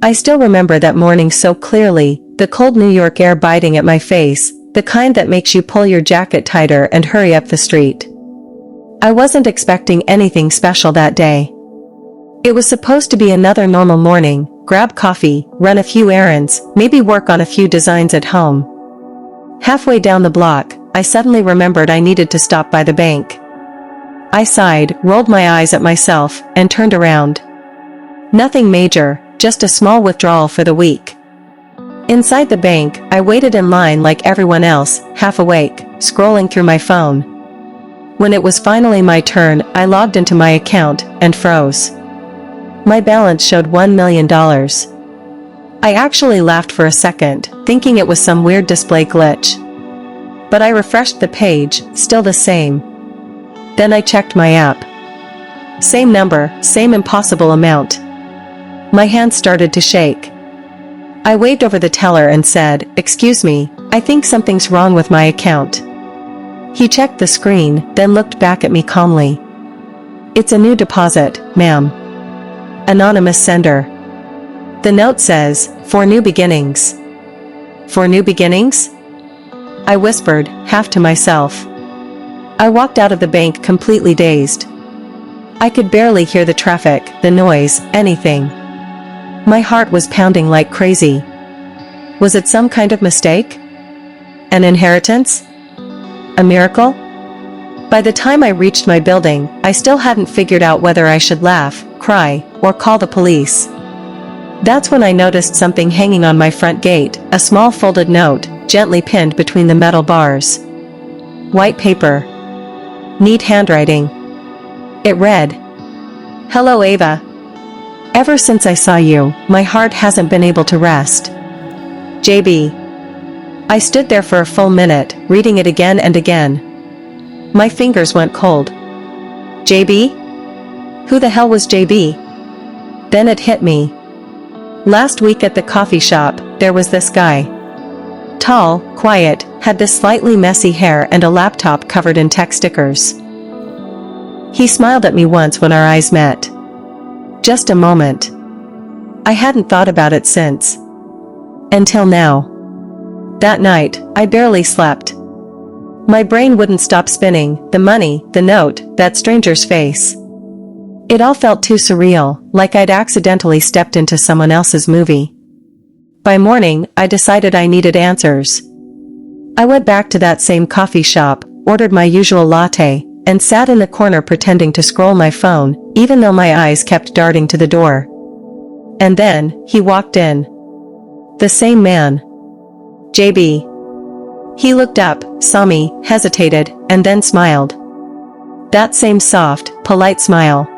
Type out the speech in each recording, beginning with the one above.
I still remember that morning so clearly, the cold New York air biting at my face, the kind that makes you pull your jacket tighter and hurry up the street. I wasn't expecting anything special that day. It was supposed to be another normal morning, grab coffee, run a few errands, maybe work on a few designs at home. Halfway down the block, I suddenly remembered I needed to stop by the bank. I sighed, rolled my eyes at myself, and turned around. Nothing major, just a small withdrawal for the week. Inside the bank, I waited in line like everyone else, half awake, scrolling through my phone. When it was finally my turn, I logged into my account, and froze. My balance showed $1 million. I actually laughed for a second, thinking it was some weird display glitch. But I refreshed the page, still the same. Then I checked my app. Same number, same impossible amount. My hands started to shake. I waved over the teller and said, "Excuse me, I think something's wrong with my account." He checked the screen, then looked back at me calmly. "It's a new deposit, ma'am. Anonymous sender. The note says, for new beginnings." For new beginnings? I whispered, half to myself. I walked out of the bank completely dazed. I could barely hear the traffic, the noise, anything. My heart was pounding like crazy. Was it some kind of mistake? An inheritance? A miracle? By the time I reached my building, I still hadn't figured out whether I should laugh, cry, or call the police. That's when I noticed something hanging on my front gate, a small folded note, gently pinned between the metal bars. White paper. Neat handwriting. It read, "Hello Ava. Ever since I saw you, my heart hasn't been able to rest. JB." I stood there for a full minute, reading it again and again. My fingers went cold. JB? Who the hell was JB? Then it hit me. Last week at the coffee shop, there was this guy. Tall, quiet, had this slightly messy hair and a laptop covered in tech stickers. He smiled at me once when our eyes met. Just a moment. I hadn't thought about it since. Until now. That night, I barely slept. My brain wouldn't stop spinning, the money, the note, that stranger's face. It all felt too surreal, like I'd accidentally stepped into someone else's movie. By morning, I decided I needed answers. I went back to that same coffee shop, ordered my usual latte, and sat in the corner pretending to scroll my phone, even though my eyes kept darting to the door. And then, he walked in. The same man. JB. He looked up, saw me, hesitated, and then smiled. That same soft, polite smile.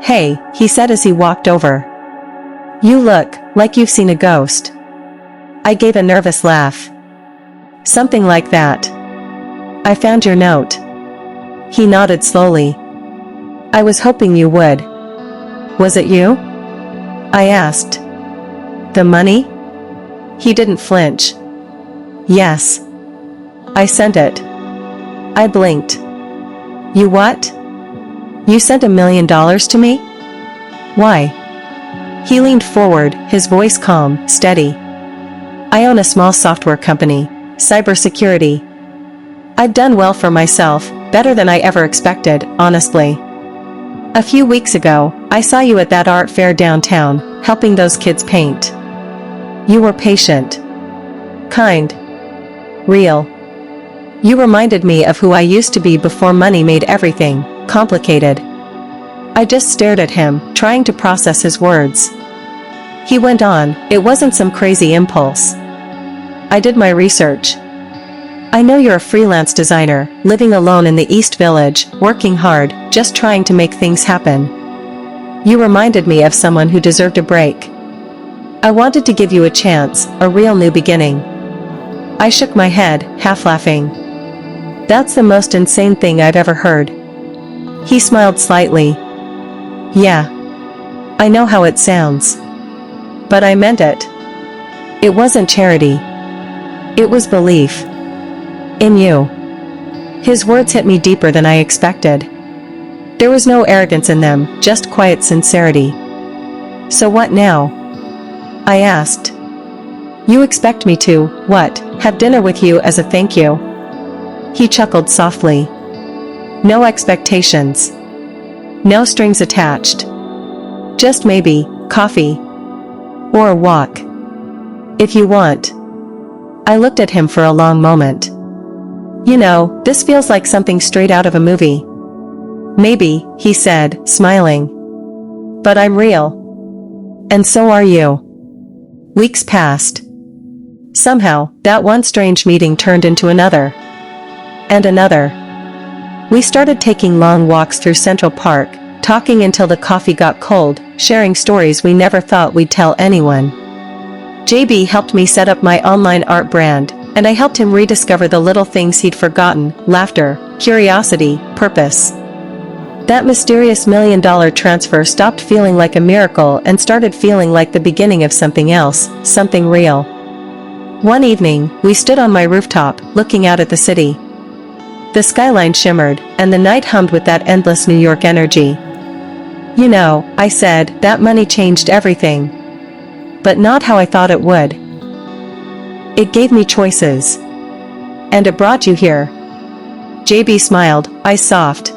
"Hey," he said as he walked over. "You look like you've seen a ghost." I gave a nervous laugh. "Something like that. I found your note." He nodded slowly. "I was hoping you would." "Was it you?" I asked. "The money?" He didn't flinch. "Yes. I sent it." I blinked. "You what? You sent $1 million to me? Why?" He leaned forward, his voice calm, steady. "I own a small software company, cybersecurity. I've done well for myself, better than I ever expected, honestly. A few weeks ago, I saw you at that art fair downtown, helping those kids paint. You were patient. Kind. Real. You reminded me of who I used to be before money made everything complicated." I just stared at him, trying to process his words. He went on, "It wasn't some crazy impulse. I did my research. I know you're a freelance designer, living alone in the East Village, working hard, just trying to make things happen. You reminded me of someone who deserved a break. I wanted to give you a chance, a real new beginning." I shook my head, half laughing. "That's the most insane thing I've ever heard." He smiled slightly. "Yeah. I know how it sounds. But I meant it. It wasn't charity. It was belief. In you." His words hit me deeper than I expected. There was no arrogance in them, just quiet sincerity. "So what now?" I asked. You expect me to, what, have dinner with you as a thank you? He chuckled softly. No expectations. No strings attached. Just maybe, coffee. Or a walk. If you want. I looked at him for a long moment. You know, this feels like something straight out of a movie. Maybe, he said, smiling. But I'm real. And so are you. Weeks passed. Somehow, that one strange meeting turned into another. And another. We started taking long walks through Central Park, talking until the coffee got cold, sharing stories we never thought we'd tell anyone. JB helped me set up my online art brand, and I helped him rediscover the little things he'd forgotten: laughter, curiosity, purpose. That mysterious $1 million transfer stopped feeling like a miracle and started feeling like the beginning of something else, something real. One evening, we stood on my rooftop, looking out at the city. The skyline shimmered, and the night hummed with that endless New York energy. You know, I said, that money changed everything. But not how I thought it would. It gave me choices. And it brought you here. JB smiled, eyes soft.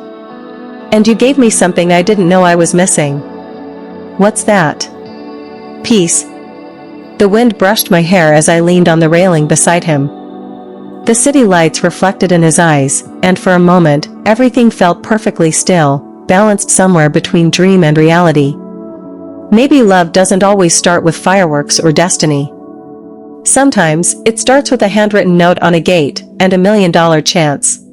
And you gave me something I didn't know I was missing. What's that? Peace. The wind brushed my hair as I leaned on the railing beside him. The city lights reflected in his eyes, and for a moment, everything felt perfectly still, balanced somewhere between dream and reality. Maybe love doesn't always start with fireworks or destiny. Sometimes, it starts with a handwritten note on a gate, and $1 million chance.